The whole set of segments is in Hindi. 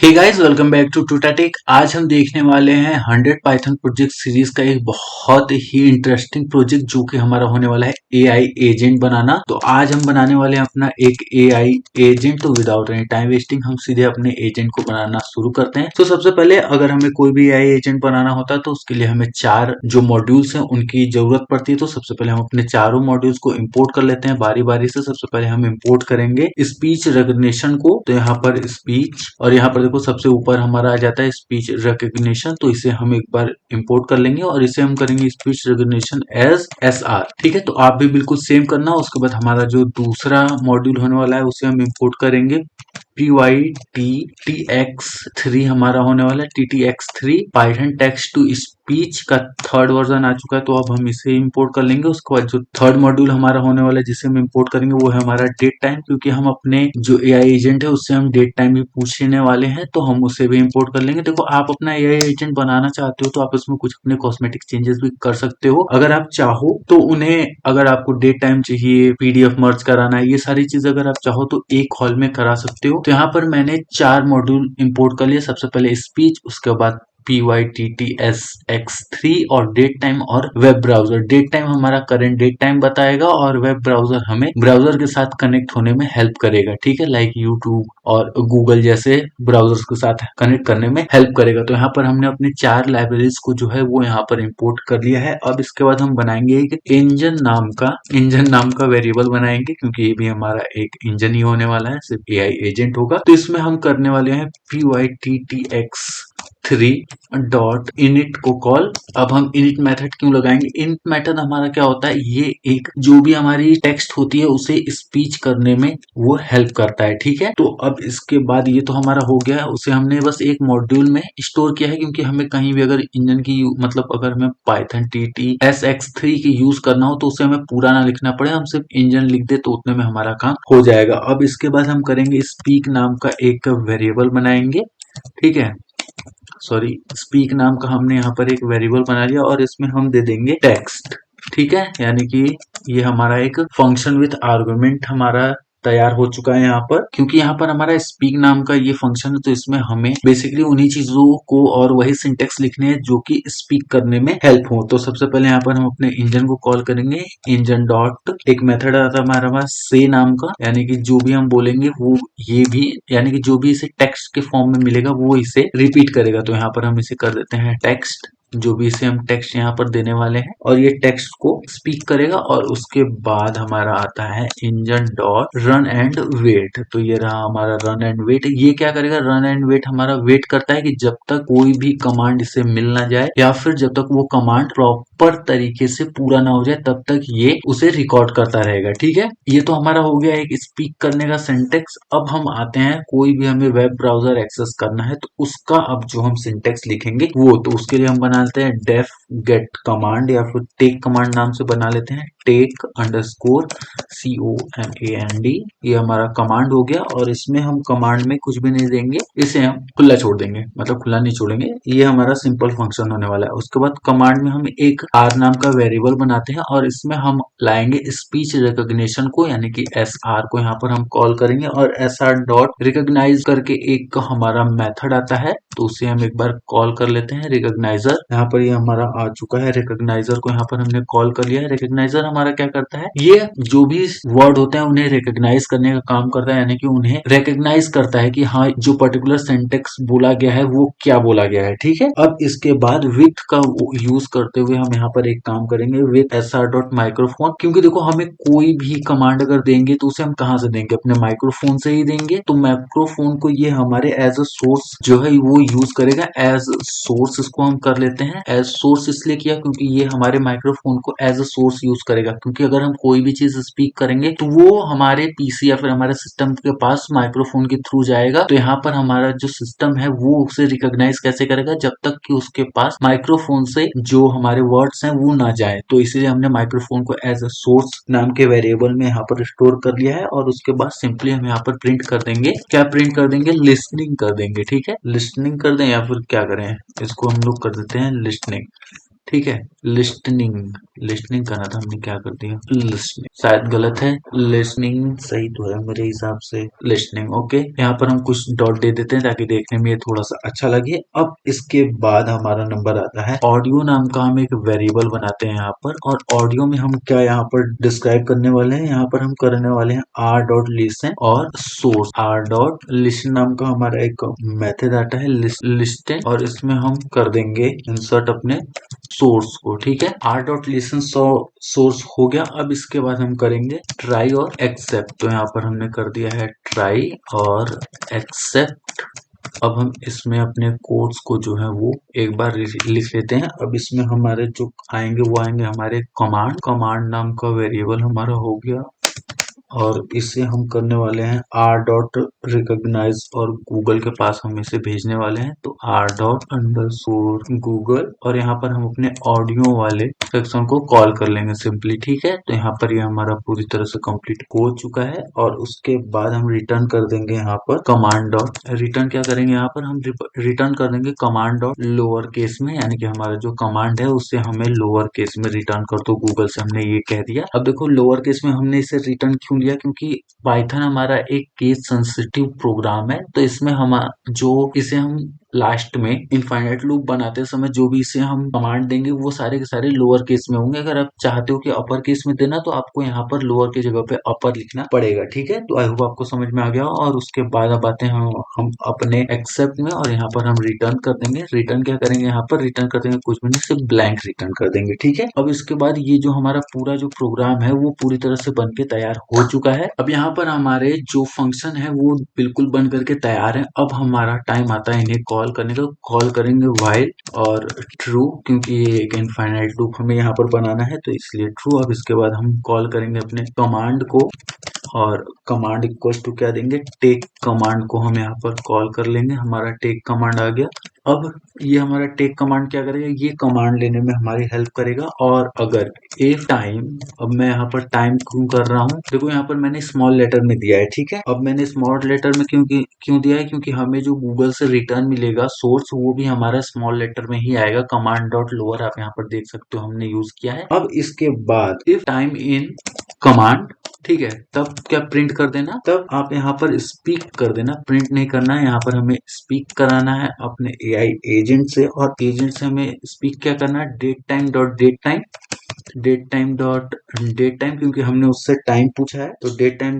Hey guys, welcome back to टूटाटेक। आज हम देखने वाले हैं 100 पाइथन प्रोजेक्ट सीरीज का एक बहुत ही इंटरेस्टिंग प्रोजेक्ट जो कि हमारा होने वाला है एआई एजेंट बनाना। तो आज हम बनाने वाले हैं अपना एक एआई एजेंट। तो विदाउट एनी टाइम वेस्टिंग हम सीधे अपने एजेंट को बनाना शुरू करते हैं। तो सबसे पहले अगर हमें कोई भी एआई एजेंट बनाना होता है तो उसके लिए हमें 4 जो मॉड्यूल्स हैं उनकी जरूरत पड़ती है। तो सबसे पहले हम अपने चारों मॉड्यूल्स को इम्पोर्ट कर लेते हैं बारी बारी से। सबसे पहले हम इम्पोर्ट करेंगे स्पीच रिकग्निशन को। तो यहाँ पर स्पीच और यहाँ पर देखो सबसे ऊपर हमारा आ जाता है स्पीच रिकग्निशन। तो इसे हम एक बार इंपोर्ट कर लेंगे और इसे हम करेंगे स्पीच रिकग्निशन एज एसआर। ठीक है, तो आप भी बिल्कुल सेम करना। उसके बाद हमारा जो दूसरा मॉड्यूल होने वाला है उसे हम इंपोर्ट करेंगे PyTTX3 हमारा होने वाला है TTX3 Python text to speech का थर्ड वर्जन आ चुका है। तो अब हम इसे इंपोर्ट कर लेंगे। उसके बाद जो थर्ड मॉड्यूल हमारा होने वाला है जिसे हम इंपोर्ट करेंगे वो है हमारा डेट टाइम, क्योंकि हम अपने जो एआई एजेंट है उससे हम डेट टाइम भी पूछने वाले हैं। तो हम उसे भी इंपोर्ट कर लेंगे। देखो, आप अपना एआई एजेंट बनाना चाहते हो तो आप इसमें कुछ अपने कॉस्मेटिक चेंजेस भी कर सकते हो अगर आप चाहो तो उन्हें। अगर आपको डेट टाइम चाहिए, पीडीएफ मर्ज कराना है, ये सारी चीज अगर आप चाहो तो एक कॉल में करा सकते हो। तो यहाँ पर मैंने 4 मॉड्यूल इंपोर्ट कर लिए। सबसे पहले स्पीच, उसके बाद PyTTSX3 और डेट टाइम और वेब ब्राउजर। डेट टाइम हमारा करंट डेट टाइम बताएगा और वेब ब्राउजर हमें ब्राउजर के साथ कनेक्ट होने में हेल्प करेगा। ठीक है, लाइक यूट्यूब और गूगल जैसे ब्राउजर्स के साथ कनेक्ट करने में हेल्प करेगा। तो यहाँ पर हमने अपनी 4 लाइब्रेरीज को जो है वो यहाँ पर इंपोर्ट कर लिया है। अब इसके बाद हम बनाएंगे एक इंजन नाम का वेरिएबल बनाएंगे, क्योंकि ये भी हमारा एक इंजन ही होने वाला है, सिर्फ एआई एजेंट होगा। तो इसमें हम करने वाले हैं PyTTX3 डॉट इनिट को कॉल। अब हम इनिट मेथड क्यों लगाएंगे? इनिट मेथड हमारा क्या होता है, ये एक जो भी हमारी टेक्स्ट होती है उसे स्पीच करने में वो हेल्प करता है। ठीक है, तो अब इसके बाद ये तो हमारा हो गया है। उसे हमने बस एक मॉड्यूल में स्टोर किया है, क्योंकि हमें कहीं भी अगर इंजन की मतलब अगर हमें पाइथन TTSX3 की यूज करना हो तो उसे हमें पूरा ना लिखना पड़े, हम सिर्फ इंजन लिख दे तो उतने में हमारा काम हो जाएगा। अब इसके बाद हम करेंगे स्पीक नाम का एक वेरिएबल बनाएंगे। ठीक है, सॉरी, स्पीक नाम का हमने यहाँ पर एक वेरिएबल बना लिया और इसमें हम दे देंगे टेक्स्ट। ठीक है, यानी कि ये हमारा एक फंक्शन विथ आर्गुमेंट हमारा तैयार हो चुका है यहाँ पर। क्योंकि यहाँ पर हमारा स्पीक नाम का ये फंक्शन है तो इसमें हमें बेसिकली उन्हीं चीजों को और वही सिंटेक्स लिखने हैं जो कि स्पीक करने में हेल्प हो। तो सबसे पहले यहाँ पर हम अपने इंजन को कॉल करेंगे। इंजन डॉट एक मेथड आता है हमारे पास से नाम का, यानी कि जो भी हम बोलेंगे वो ये भी, यानी कि जो भी इसे टेक्स्ट के फॉर्म में मिलेगा वो इसे रिपीट करेगा। तो यहाँ पर हम इसे कर देते हैं टेक्स्ट, जो भी इसे हम टेक्स्ट यहाँ पर देने वाले हैं, और ये टेक्स्ट को स्पीक करेगा। और उसके बाद हमारा आता है engine dot run and wait. तो ये रहा हमारा रन एंड वेट। ये क्या करेगा? रन एंड वेट हमारा वेट करता है कि जब तक कोई भी कमांड इसे मिल ना जाए या फिर जब तक वो कमांड प्रॉपर तरीके से पूरा ना हो जाए तब तक ये उसे रिकॉर्ड करता रहेगा। ठीक है, ये तो हमारा हो गया एक स्पीक करने का सिंटेक्स। अब हम आते हैं, कोई भी हमें वेब ब्राउजर एक्सेस करना है तो उसका अब जो हम सिंटेक्स लिखेंगे वो, तो उसके लिए हम बनाते हैं डेफ गेट कमांड या फिर टेक कमांड नाम से बना लेते हैं। टेक अंडरस्कोर COMAND, ये हमारा कमांड हो गया। और इसमें हम कमांड में कुछ भी नहीं देंगे, इसे हम खुला छोड़ देंगे, मतलब खुला नहीं छोड़ेंगे। ये हमारा सिंपल फंक्शन होने वाला है। उसके बाद कमांड में हम एक आर नाम का वेरिएबल बनाते हैं और इसमें हम लाएंगे स्पीच रिकॉग्निशन को, यानी कि SR को यहाँ पर हम कॉल करेंगे। और SR डॉट रिकॉग्नाइज करके एक हमारा मेथड आता है, तो उसे हम एक बार कॉल कर लेते हैं रिकॉग्नाइजर। यहाँ पर ये हमारा आ चुका है, रिकॉग्नाइजर को यहाँ पर हमने कॉल कर लिया है। रिकॉग्नाइजर हमारा क्या करता है, ये जो भी वर्ड होते हैं उन्हें रिकॉग्नाइज करने का काम करता है, यानी कि उन्हें रिकॉग्नाइज करता है कि हाँ जो पर्टिकुलर सेंटेक्स बोला गया है वो क्या बोला गया है। ठीक है, अब इसके बाद विथ का यूज करते हुए हम यहाँ पर एक काम करेंगे विथ SR डॉट माइक्रोफोन। क्योंकि देखो, हमें कोई भी कमांड अगर देंगे तो उसे हम कहाँ से देंगे? अपने माइक्रोफोन से ही देंगे। तो माइक्रोफोन को ये हमारे एज अ सोर्स जो है वो यूज करेगा। एज सोर्स इसको हम कर लेते हैं। एज सोर्स इसलिए किया क्योंकि ये हमारे माइक्रोफोन को एज अ सोर्स यूज करेगा। क्योंकि अगर हम कोई भी चीज स्पीक करेंगे तो वो हमारे पीसी या फिर हमारे सिस्टम के पास माइक्रोफोन के थ्रू जाएगा। तो यहाँ पर हमारा जो सिस्टम है वो उसे रिकॉग्नाइज कैसे करेगा? जब तक कि उसके पास माइक्रोफोन से जो हमारे वर्ड्स हैं वो ना जाए। तो इसीलिए हमने माइक्रोफोन को एज अ सोर्स नाम के वेरिएबल में यहाँ पर स्टोर कर लिया है। और उसके बाद सिंपली हम यहाँ पर प्रिंट कर देंगे। क्या प्रिंट कर देंगे? लिसनिंग कर देंगे। ठीक है, लिसनिंग कर दें या फिर क्या करें, इसको हम लोग कर देते हैं लिसनिंग। ठीक है। लिस्टनिंग, लिस्टनिंग करना था, हमने क्या कर दिया लिस्टनिंग, शायद गलत है, लिस्टनिंग सही तो है मेरे हिसाब से, लिस्टनिंग ओके। यहाँ पर हम कुछ डॉट दे देते हैं ताकि देखने में ये थोड़ा सा अच्छा लगे। अब इसके बाद हमारा नंबर आता है ऑडियो नाम का, हम एक वेरिएबल बनाते हैं यहाँ पर, और ऑडियो में हम क्या यहाँ पर डिस्क्राइब करने वाले हैं, यहाँ पर हम करने वाले हैं आर डॉट लिसन और सोर्स। आर डॉट लिसन नाम का हमारा एक मेथड आता है लिस्टन, और इसमें हम कर देंगे इंसर्ट अपने सोर्स को, ठीक है। आर डॉट लिसन सोर्स हो गया। अब इसके बाद हम करेंगे ट्राई और एक्सेप्ट, तो यहाँ पर हमने कर दिया है ट्राई और एक्सेप्ट। अब हम इसमें अपने कोड्स को जो है वो एक बार लिख लेते हैं। अब इसमें हमारे जो आएंगे वो आएंगे हमारे कमांड, कमांड नाम का वेरिएबल हमारा हो गया, और इसे हम करने वाले हैं आर डॉट रिकॉग्नाइज, और गूगल के पास हम इसे भेजने वाले हैं, तो आर डॉट अंडरस्कोर गूगल, और यहाँ पर हम अपने ऑडियो वाले सेक्शन को कॉल कर लेंगे सिंपली, ठीक है। तो यहाँ पर ये हमारा पूरी तरह से कंप्लीट हो चुका है, और उसके बाद हम रिटर्न कर देंगे यहाँ पर कमांड डॉट, रिटर्न क्या करेंगे यहाँ पर हम रिटर्न कर देंगे कमांड डॉट लोअर केस में, यानी कि हमारा जो कमांड है उससे हमें लोअर केस में रिटर्न कर दो गूगल से, हमने ये कह दिया। अब देखो लोअर केस में हमने इसे रिटर्न क्यों लिया, क्योंकि पाइथन हमारा एक केस सेंसिटिव प्रोग्राम है, तो इसमें हम जो इसे हम लास्ट में इनफाइनाइट लूप बनाते समय जो भी इसे हम कमांड देंगे वो सारे के सारे लोअर केस में होंगे। अगर आप चाहते हो कि अपर केस में देना तो आपको यहाँ पर लोअर की जगह पे अपर लिखना पड़ेगा, ठीक है। तो आई होप आपको समझ में आ गया। और उसके बाद अब आते हैं हम अपने एक्सेप्ट में, और यहाँ पर हम रिटर्न कर देंगे। रिटर्न क्या करेंगे, यहाँ पर रिटर्न कर देंगे कुछ भी नहीं, सिर्फ ब्लैंक रिटर्न कर देंगे, ठीक है। अब इसके बाद ये जो हमारा पूरा जो प्रोग्राम है वो पूरी तरह से बन के तैयार हो चुका है। अब यहाँ पर हमारे जो फंक्शन है वो बिल्कुल बन करके तैयार है। अब हमारा टाइम आता है इन्हें कॉल करने का। कॉल करेंगे व्हाइल और ट्रू, क्योंकि ये एक इनफाइनाइट लूप हमें यहाँ पर बनाना है तो इसलिए ट्रू। अब इसके बाद हम कॉल करेंगे अपने कमांड को, और कमांड इक्वल टू क्या देंगे, टेक कमांड को हम यहाँ पर कॉल कर लेंगे। हमारा टेक कमांड आ गया। अब ये हमारा टेक कमांड क्या करेगा, ये कमांड लेने में हमारी हेल्प करेगा। और अगर इफ टाइम, अब मैं यहाँ पर टाइम क्यों कर रहा हूँ, देखो यहाँ पर मैंने स्मॉल लेटर में दिया है, ठीक है। अब मैंने स्मॉल लेटर में क्यों दिया है, क्योंकि हमें जो गूगल से रिटर्न मिलेगा सोर्स वो भी हमारा स्मॉल लेटर में ही आएगा। कमांड डॉट लोअर आप यहाँ पर देख सकते हो हमने यूज किया है। अब इसके बाद इफ टाइम इन कमांड, ठीक है, तब क्या प्रिंट कर देना, तब आप यहाँ पर स्पीक कर देना, प्रिंट नहीं करना है। यहाँ पर हमें स्पीक कराना है अपने एआई एजेंट से, और एजेंट से हमें स्पीक क्या करना है, date time dot date time, date time dot date time, क्योंकि हमने उससे टाइम पूछा है, तो date time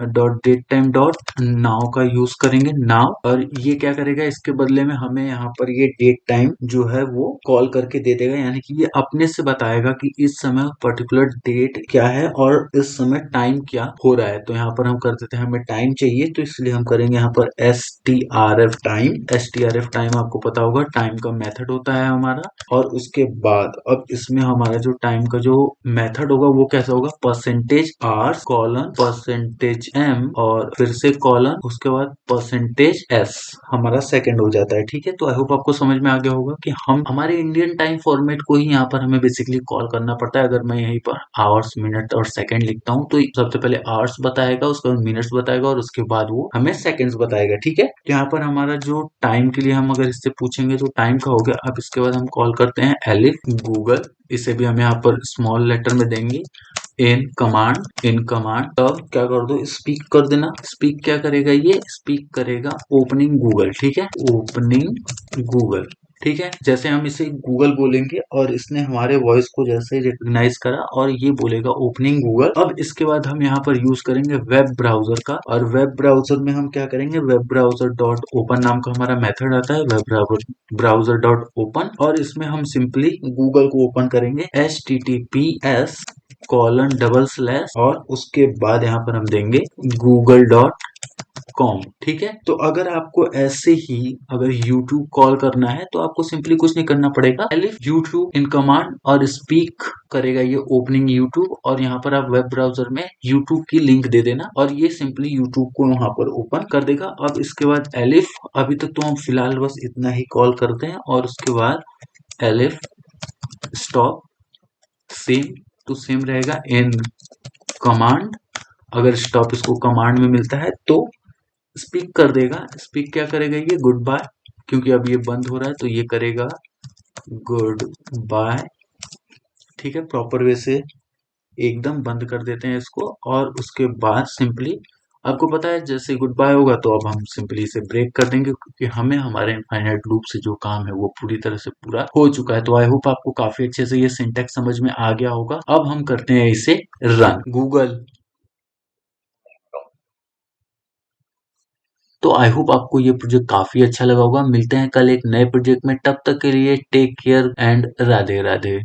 dot date time dot now का यूज करेंगे, नाउ। और ये क्या करेगा, इसके बदले में हमें यहाँ पर ये डेट टाइम जो है वो कॉल करके दे देगा, यानी कि ये अपने से बताएगा कि इस समय पर्टिकुलर डेट क्या है और इस समय टाइम क्या हो रहा है। तो यहाँ पर हम कर देते हैं, हमें टाइम चाहिए तो इसलिए हम करेंगे यहाँ पर STRF टाइम। STRF टाइम आपको पता होगा टाइम का मेथड होता है हमारा। और उसके बाद अब इसमें हमारा जो टाइम का जो मेथड होगा वो कैसा होगा, percentage R colon percentage M, और फिर से कॉलन, उसके बाद परसेंटेज एस, हमारा सेकंड हो जाता है, ठीक है। तो आई होप आपको समझ में आ गया होगा कि हम हमारे इंडियन टाइम फॉर्मेट को ही यहाँ पर हमें बेसिकली कॉल करना पड़ता है। अगर मैं यहीं पर आवर्स मिनट और सेकंड लिखता हूँ तो सबसे पहले आवर्स बताएगा, उसके बाद मिनट्स बताएगा, और उसके बाद वो हमें सेकंड्स बताएगा, ठीक है। तो यहाँ पर हमारा जो टाइम के लिए हम अगर इससे पूछेंगे तो टाइम का हो गया। अब इसके बाद हम कॉल करते हैं एलिफ गूगल, इसे भी हम यहाँ पर स्मॉल लेटर में देंगे, इन कमांड, तब क्या कर दो, स्पीक कर देना। स्पीक क्या करेगा, ये स्पीक करेगा ओपनिंग गूगल, ठीक है, ओपनिंग गूगल, ठीक है। जैसे हम इसे गूगल बोलेंगे और इसने हमारे वॉइस को जैसे रिकॉग्नाइज करा और ये बोलेगा ओपनिंग गूगल। अब इसके बाद हम यहाँ पर यूज करेंगे वेब ब्राउजर का, और वेब ब्राउजर में हम क्या करेंगे, वेब ब्राउजर डॉट ओपन नाम का हमारा मेथड आता है, वेब ब्राउजर डॉट ओपन, और इसमें हम सिंपली गूगल को ओपन करेंगे HTTPS कॉलन डबल स्लैश, और उसके बाद यहाँ पर हम देंगे google.com, ठीक है। तो अगर आपको ऐसे ही अगर YouTube कॉल करना है तो आपको सिंपली कुछ नहीं करना पड़ेगा, एलिफ YouTube इन कमांड और स्पीक करेगा ये ओपनिंग YouTube, और यहाँ पर आप वेब ब्राउजर में YouTube की लिंक दे देना और ये सिंपली YouTube को वहां पर ओपन कर देगा। अब इसके बाद एलिफ, अभी तक तो हम फिलहाल बस इतना ही कॉल करते हैं, और उसके बाद elif stop same to same रहेगा इन कमांड। अगर स्टॉप इसको कमांड में मिलता है तो स्पीक कर देगा। स्पीक क्या करेगा, ये गुड बाय, क्योंकि अब ये बंद हो रहा है तो ये करेगा गुड बाय ठीक है, प्रॉपर वे से एकदम बंद कर देते हैं इसको और उसके बाद सिंपली आपको पता है जैसे गुड बाय होगा तो अब हम सिंपली इसे ब्रेक कर देंगे क्योंकि हमें हमारे इनफाइनाइट लूप से जो काम है वो पूरी तरह से पूरा हो चुका है। तो आई होप आपको काफी अच्छे से ये सिंटेक्स समझ में आ गया होगा। अब हम करते हैं इसे रन गूगल। तो आई होप आपको ये प्रोजेक्ट काफी अच्छा लगा होगा। मिलते हैं कल एक नए प्रोजेक्ट में, तब तक के लिए take care and Radhe Radhe.